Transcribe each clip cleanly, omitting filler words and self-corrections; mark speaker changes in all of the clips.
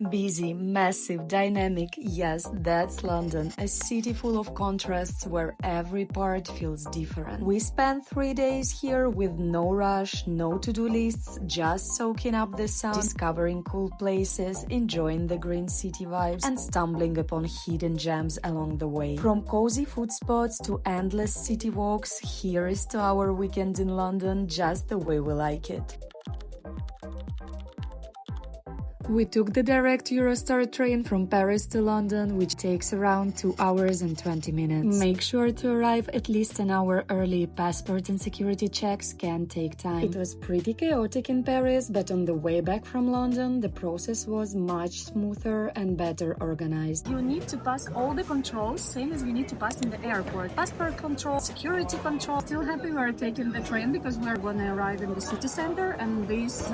Speaker 1: Busy, massive, dynamic, yes, that's London, a city full of contrasts where every part feels different. We spent 3 days here with no rush, no to-do lists, just soaking up the sun, discovering cool places, enjoying the green city vibes, and stumbling upon hidden gems along the way. From cozy food spots to endless city walks, here is to our weekend in London just the way we like it. We took the direct Eurostar train from Paris to London, which takes around 2 hours and 20 minutes. Make sure to arrive at least an hour early. Passport and security checks can take time. It was pretty chaotic in Paris, but on the way back from London, the process was much smoother and better organized.
Speaker 2: You need to pass all the controls, same as you need to pass in the airport. Passport control, security control. Still happy we're taking the train because we're gonna arrive in the city center and this...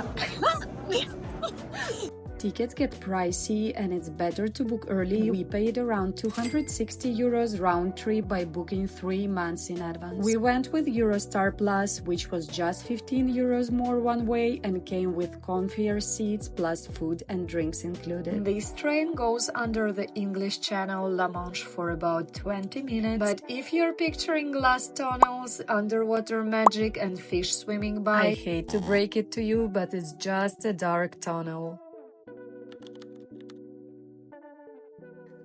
Speaker 1: Tickets get pricey and it's better to book early. We paid around 260 euros round trip by booking 3 months in advance. We went with Eurostar Plus, which was just 15 euros more one way and came with comfier seats plus food and drinks included. This train goes under the English Channel La Manche for about 20 minutes, but if you're picturing glass tunnels, underwater magic and fish swimming by, I hate to break it to you, but it's just a dark tunnel.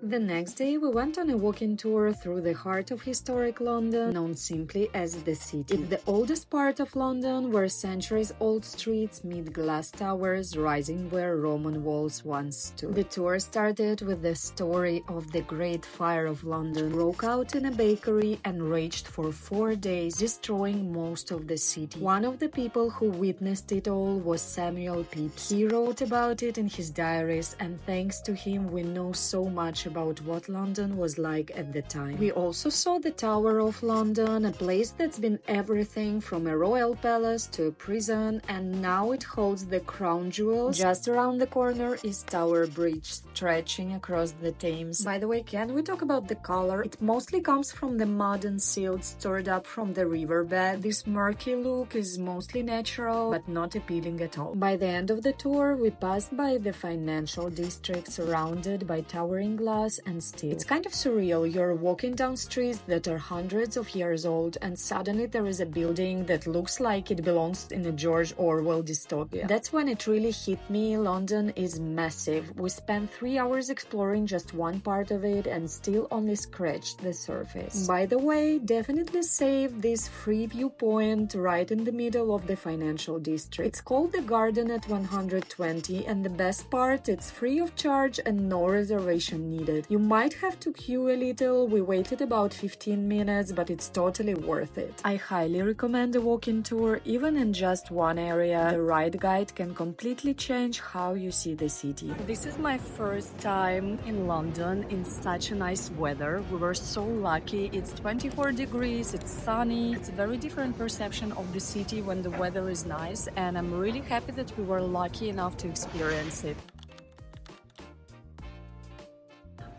Speaker 1: The next day, we went on a walking tour through the heart of historic London, known simply as the City. It's the oldest part of London, where centuries-old streets meet glass towers rising where Roman walls once stood. The tour started with the story of the Great Fire of London. It broke out in a bakery and raged for 4 days, destroying most of the city. One of the people who witnessed it all was Samuel Pepys. He wrote about it in his diaries, and thanks to him, we know so much about what London was like at the time. We also saw the Tower of London, a place that's been everything from a royal palace to a prison, and now it holds the crown jewels. Just around the corner is Tower Bridge, stretching across the Thames. By the way, can we talk about the color? It mostly comes from the mud and silt stored up from the riverbed. This murky look is mostly natural, but not appealing at all. By the end of the tour, we passed by the financial district surrounded by towering glass and steel. It's kind of surreal. You're walking down streets that are hundreds of years old and suddenly there is a building that looks like it belongs in a George Orwell dystopia. That's when it really hit me. London is massive. We spent 3 hours exploring just one part of it and still only scratched the surface. By the way, definitely save this free viewpoint right in the middle of the financial district. It's called the Garden at 120 and the best part, it's free of charge and no reservation needed. You might have to queue a little. We waited about 15 minutes, but it's totally worth it. I highly recommend a walking tour, even in just one area. The ride guide can completely change how you see the city.
Speaker 2: This is my first time in London in such a nice weather. We were so lucky. It's 24 degrees, it's sunny. It's a very different perception of the city when the weather is nice, and I'm really happy that we were lucky enough to experience it.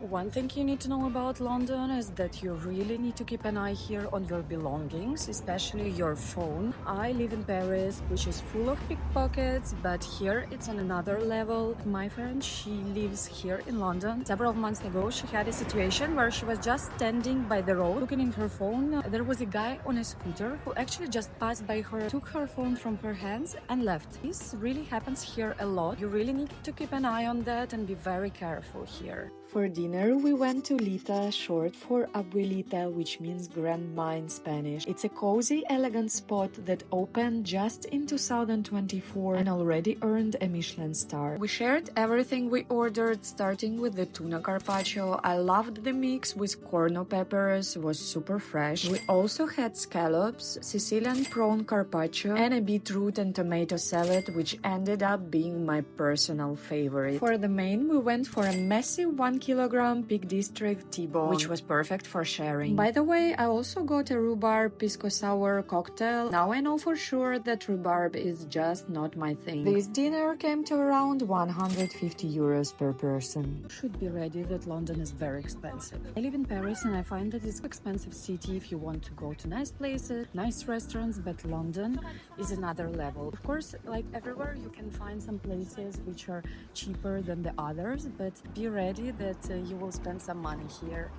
Speaker 2: One thing you need to know about London is that you really need to keep an eye here on your belongings, especially your phone. I live in Paris, which is full of pickpockets, but here it's on another level. My friend, she lives here in London. Several months ago, she had a situation where she was just standing by the road, looking in her phone. There was a guy on a scooter who actually just passed by her, took her phone from her hands and left. This really happens here a lot. You really need to keep an eye on that and be very careful here.
Speaker 1: For dinner, we went to Lita, short for Abuelita, which means grandma in Spanish. It's a cozy, elegant spot that opened just in 2024 and already earned a Michelin star. We shared everything we ordered, starting with the tuna carpaccio. I loved the mix with corno peppers, it was super fresh. We also had scallops, Sicilian prawn carpaccio, and a beetroot and tomato salad, which ended up being my personal favorite. For the main, we went for a massive 1 kilogram Marjoram, Peak District, T-bone, which was perfect for sharing. By the way, I also got a rhubarb pisco sour cocktail. Now I know for sure that rhubarb is just not my thing. This dinner came to around 150 euros per person.
Speaker 2: Should be ready that London is very expensive. I live in Paris and I find that it's an expensive city if you want to go to nice places, nice restaurants, but London is another level. Of course, like everywhere, you can find some places which are cheaper than the others, but be ready that you will spend some money here.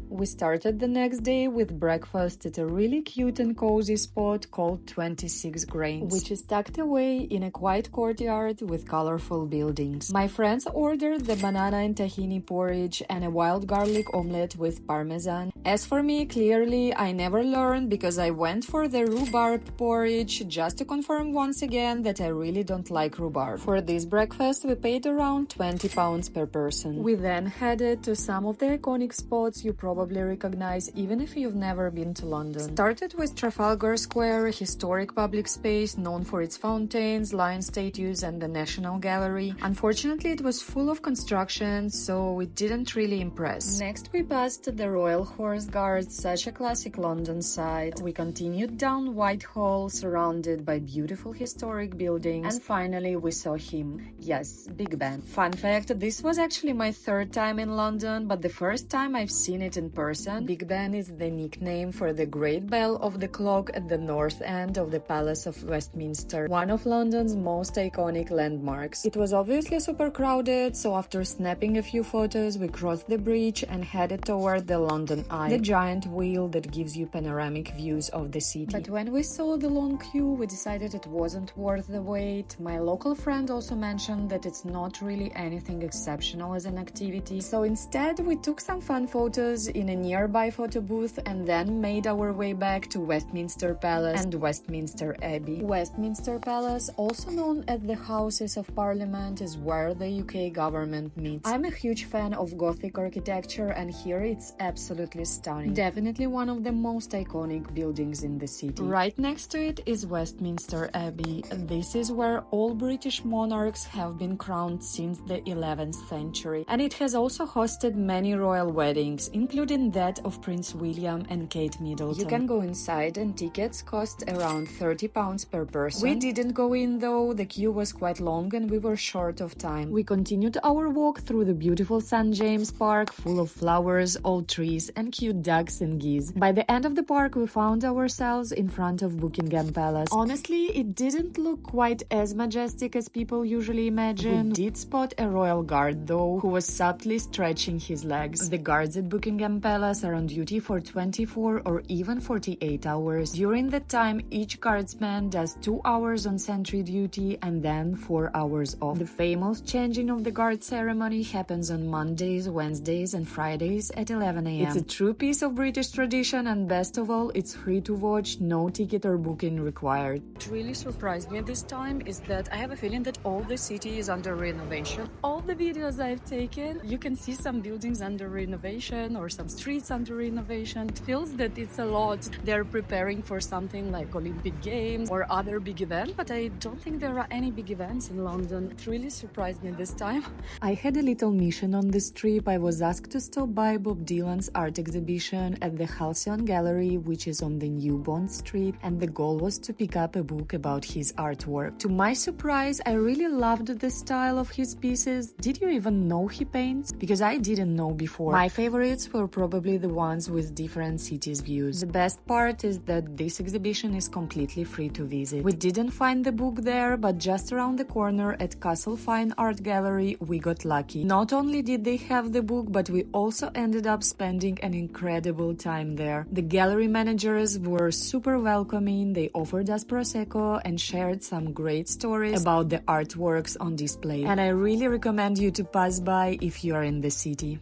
Speaker 1: We started the next day with breakfast at a really cute and cozy spot called 26 Grains, which is tucked away in a quiet courtyard with colorful buildings. My friends ordered the banana and tahini porridge and a wild garlic omelette with parmesan. As for me, clearly I never learned because I went for the rhubarb porridge just to confirm once again that I really don't like rhubarb. For this breakfast, we paid around £20 per person. We then headed to some of the iconic spots you probably recognize even if you've never been to London. Started with Trafalgar Square, a historic public space known for its fountains, lion statues and the National Gallery. Unfortunately, it was full of construction, so it didn't really impress. Next, we passed the Royal Horse Guards, such a classic London sight. We continued down Whitehall, surrounded by beautiful historic buildings, and finally we saw him. Yes, Big Ben. Fun fact, this was actually my third time in London, but the first time I've seen it in person. Big Ben is the nickname for the great bell of the clock at the north end of the Palace of Westminster, one of London's most iconic landmarks. It was obviously super crowded, so after snapping a few photos, we crossed the bridge and headed toward the London Eye, the giant wheel that gives you panoramic views of the city. But when we saw the long queue, we decided it wasn't worth the wait. My local friend also mentioned that it's not really anything exceptional as an activity, so instead we took some fun photos in a nearby photo booth and then made our way back to Westminster Palace and Westminster Abbey. Westminster Palace, also known as the Houses of Parliament, is where the UK government meets. I'm a huge fan of Gothic architecture and here it's absolutely stunning. Definitely one of the most iconic buildings in the city. Right next to it is Westminster Abbey. This is where all British monarchs have been crowned since the 11th century, and it has also hosted many royal weddings, including that of Prince William and Kate Middleton. You can go inside and tickets cost around £30 per person. We didn't go in though, the queue was quite long and we were short of time. We continued our walk through the beautiful St. James Park, full of flowers, old trees and cute ducks and geese. By the end of the park, we found ourselves in front of Buckingham Palace. Honestly, it didn't look quite as majestic as people usually imagine. We did spot a royal guard though, who was subtly stretching his legs. The guards at Buckingham Palace are on duty for 24 or even 48 hours. During that time, each guardsman does 2 hours on sentry duty and then 4 hours off. The famous changing of the guard ceremony happens on Mondays, Wednesdays and Fridays at 11 a.m. It's a true piece of British tradition and best of all, it's free to watch, no ticket or booking required.
Speaker 2: What really surprised me this time is that I have a feeling that all the city is under renovation. All the videos I've taken, you can see some buildings under renovation or some streets under renovation. It feels that it's a lot. They're preparing for something like Olympic Games or other big event, but I don't think there are any big events in London. It really surprised me this time.
Speaker 1: I had a little mission on this trip. I was asked to stop by Bob Dylan's art exhibition at the Halcyon Gallery, which is on the New Bond Street, and the goal was to pick up a book about his artwork. To my surprise, I really loved the style of his pieces. Did you even know he paints? Because I didn't know before. My favorites were probably the ones with different cities views. The best part is that this exhibition is completely free to visit. We didn't find the book there, but just around the corner at Castle Fine Art Gallery, we got lucky. Not only did they have the book, but we also ended up spending an incredible time there. The gallery managers were super welcoming, they offered us Prosecco and shared some great stories about the artworks on display. And I really recommend you to pass by if you are in the city.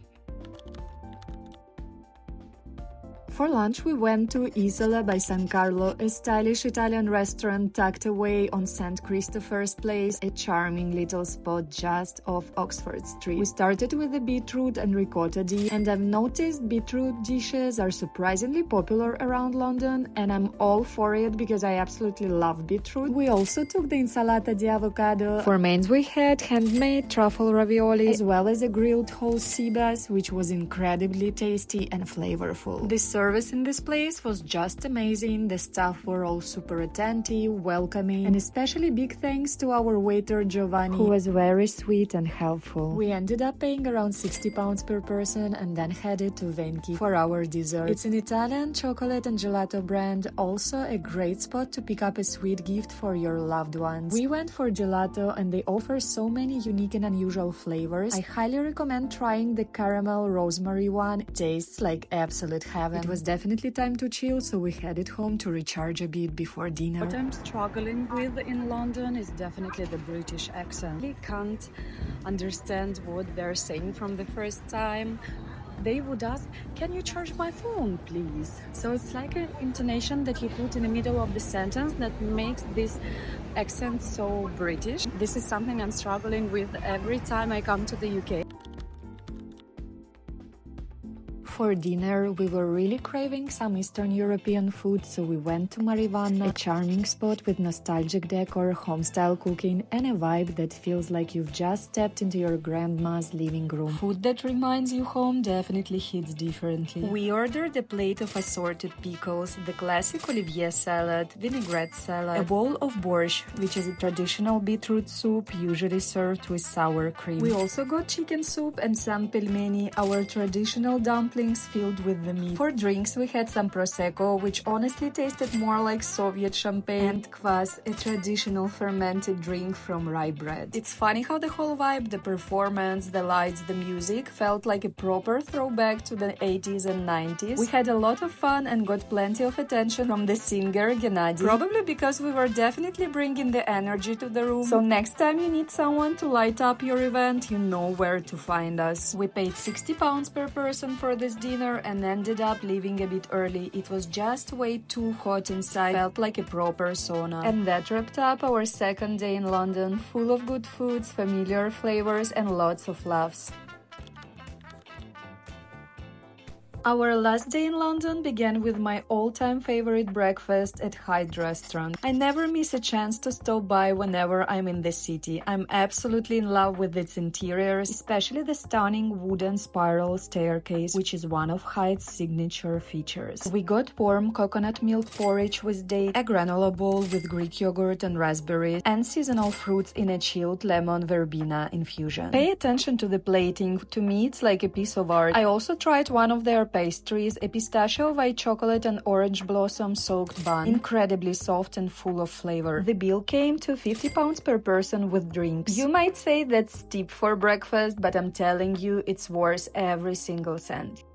Speaker 1: For lunch, we went to Isola by San Carlo, a stylish Italian restaurant tucked away on St. Christopher's Place, a charming little spot just off Oxford Street. We started with the beetroot and ricotta dish, and I've noticed beetroot dishes are surprisingly popular around London, and I'm all for it because I absolutely love beetroot. We also took the insalata di avocado. For mains, we had handmade truffle ravioli, as well as a grilled whole sea bass, which was incredibly tasty and flavorful. The service in this place was just amazing. The staff were all super attentive, welcoming, and especially big thanks to our waiter Giovanni, who was very sweet and helpful. We ended up paying around £60 per person and then headed to Venchi for our dessert. It's an Italian chocolate and gelato brand, also a great spot to pick up a sweet gift for your loved ones. We went for gelato and they offer so many unique and unusual flavors. I highly recommend trying the caramel rosemary one. It tastes like absolute heaven. It was definitely time to chill, so we headed home to recharge a bit before dinner.
Speaker 2: What I'm struggling with in London is definitely the British accent. I can't understand what they're saying from the first time. They would ask, "Can you charge my phone, please?" So it's like an intonation that you put in the middle of the sentence that makes this accent so British. This is something I'm struggling with every time I come to the UK.
Speaker 1: For dinner, we were really craving some Eastern European food, so we went to Marivanna, a charming spot with nostalgic decor, home-style cooking, and a vibe that feels like you've just stepped into your grandma's living room. Food that reminds you home definitely hits differently. We ordered a plate of assorted pickles, the classic Olivier salad, vinaigrette salad, a bowl of borscht, which is a traditional beetroot soup usually served with sour cream. We also got chicken soup and some pelmeni, our traditional dumplings filled with the meat. For drinks, we had some prosecco, which honestly tasted more like Soviet champagne, and kvass, a traditional fermented drink from rye bread. It's funny how the whole vibe, the performance, the lights, the music felt like a proper throwback to the 80s and 90s. We had a lot of fun and got plenty of attention from the singer Gennady, probably because we were definitely bringing the energy to the room. So next time you need someone to light up your event, you know where to find us. We paid £60 per person for this dinner and ended up leaving a bit early. It was just way too hot inside, felt like a proper sauna. And that wrapped up our second day in London, full of good foods, familiar flavors, and lots of laughs. Our last day in London began with my all-time favorite breakfast at Hyde Restaurant. I never miss a chance to stop by whenever I'm in the city. I'm absolutely in love with its interiors, especially the stunning wooden spiral staircase, which is one of Hyde's signature features. We got warm coconut milk porridge with date, a granola bowl with Greek yogurt and raspberries, and seasonal fruits in a chilled lemon verbena infusion. Pay attention to the plating. To me, it's like a piece of art. I also tried one of their pastries, a pistachio, white chocolate and orange blossom soaked bun, incredibly soft and full of flavor. The bill came to £50 per person with drinks. You might say that's steep for breakfast, but I'm telling you, it's worth every single cent.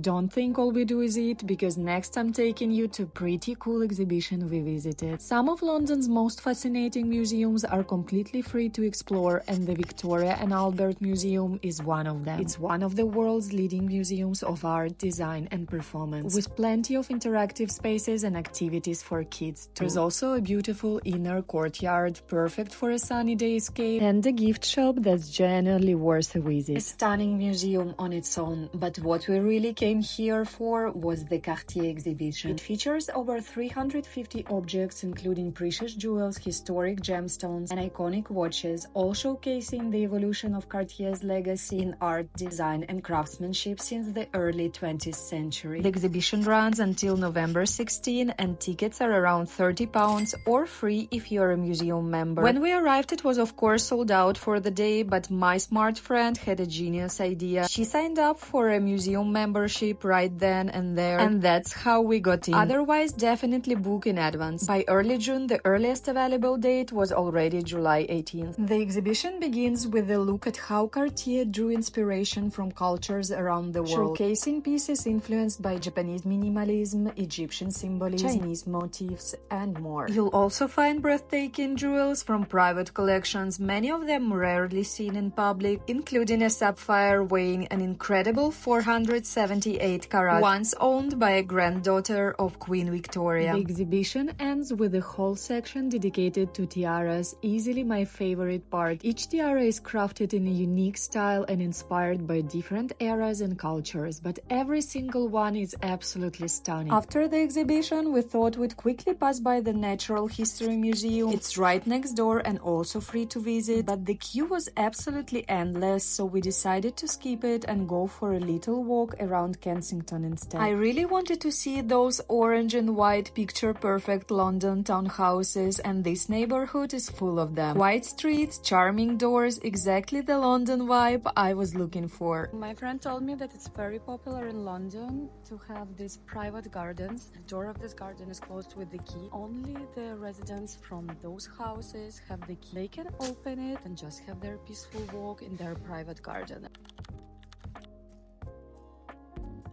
Speaker 1: Don't think all we do is eat, because next I'm taking you to a pretty cool exhibition we visited. Some of London's most fascinating museums are completely free to explore, and the Victoria and Albert Museum is one of them. It's one of the world's leading museums of art, design and performance, with plenty of interactive spaces and activities for kids too. There's also a beautiful inner courtyard, perfect for a sunny day escape, and a gift shop that's genuinely worth a visit. A stunning museum on its own, but what we really came here for was the Cartier exhibition. It features over 350 objects, including precious jewels, historic gemstones, and iconic watches, all showcasing the evolution of Cartier's legacy in art, design, and craftsmanship since the early 20th century. The exhibition runs until November 16, and tickets are around £30 or free if you're a museum member. When we arrived, it was of course sold out for the day, but my smart friend had a genius idea. She signed up for a museum membership membership right then and there, and that's how we got in. Otherwise, definitely book in advance. By early June, the earliest available date was already July 18th. The exhibition begins with a look at how Cartier drew inspiration from cultures around the world, showcasing pieces influenced by Japanese minimalism, Egyptian symbolism, Chinese motifs, and more. You'll also find breathtaking jewels from private collections, many of them rarely seen in public, including a sapphire weighing an incredible 478 carat, once owned by a granddaughter of Queen Victoria. The exhibition ends with a whole section dedicated to tiaras, easily my favorite part. Each tiara is crafted in a unique style and inspired by different eras and cultures, but every single one is absolutely stunning. After the exhibition, we thought we'd quickly pass by the Natural History Museum. It's right next door and also free to visit, but the queue was absolutely endless, so we decided to skip it and go for a little walk around Kensington instead. I really wanted to see those orange and white picture-perfect London townhouses, and this neighborhood is full of them. White streets, charming doors, exactly the London vibe I was looking for.
Speaker 2: My friend told me that it's very popular in London to have these private gardens. The door of this garden is closed with the key. Only the residents from those houses have the key. They can open it and just have their peaceful walk in their private garden.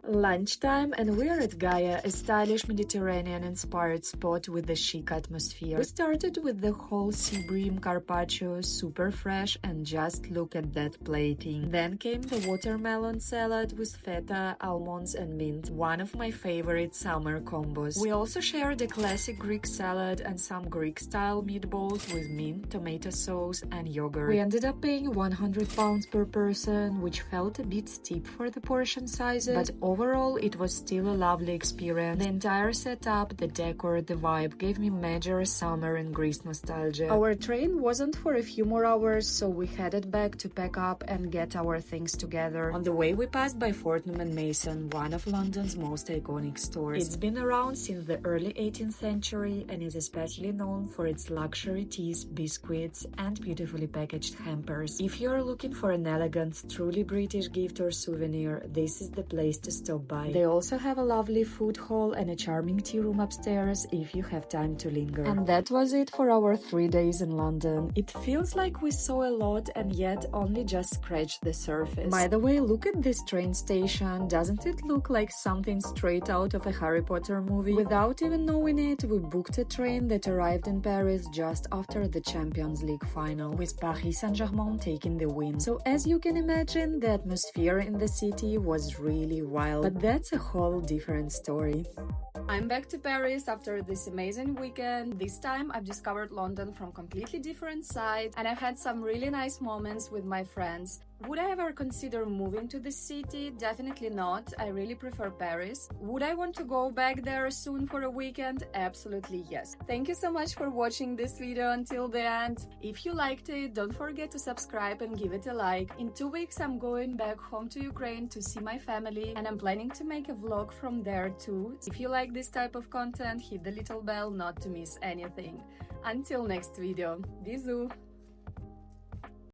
Speaker 1: Lunchtime, and we're at Gaia, a stylish Mediterranean-inspired spot with a chic atmosphere. We started with the whole sea bream carpaccio, super fresh, and just look at that plating. Then came the watermelon salad with feta, almonds, and mint, one of my favorite summer combos. We also shared a classic Greek salad and some Greek-style meatballs with mint, tomato sauce, and yogurt. We ended up paying £100 per person, which felt a bit steep for the portion sizes, but overall, it was still a lovely experience. The entire setup, the decor, the vibe gave me major summer and Greece nostalgia. Our train wasn't for a few more hours, so we headed back to pack up and get our things together. On the way, we passed by Fortnum and Mason, one of London's most iconic stores. It's been around since the early 18th century and is especially known for its luxury teas, biscuits, and beautifully packaged hampers. If you're looking for an elegant, truly British gift or souvenir, this is the place to stop by. They also have a lovely food hall and a charming tea room upstairs if you have time to linger. And that was it for our 3 days in London. It feels like we saw a lot and yet only just scratched the surface. By the way, look at this train station. Doesn't it look like something straight out of a Harry Potter movie? Without even knowing it, we booked a train that arrived in Paris just after the Champions League final, with Paris Saint-Germain taking the win. So as you can imagine, the atmosphere in the city was really wild. But that's a whole different story. I'm back to Paris after this amazing weekend. This time I've discovered London from completely different side, and I've had some really nice moments with my friends. Would I ever consider moving to the city? Definitely not. I really prefer Paris. Would I want to go back there soon for a weekend? Absolutely yes. Thank you so much for watching this video until the end. If you liked it, don't forget to subscribe and give it a like. In 2 weeks I'm going back home to Ukraine to see my family, and I'm planning to make a vlog from there too. If you like this type of content, hit the little bell not to miss anything. Until next video. Bisous!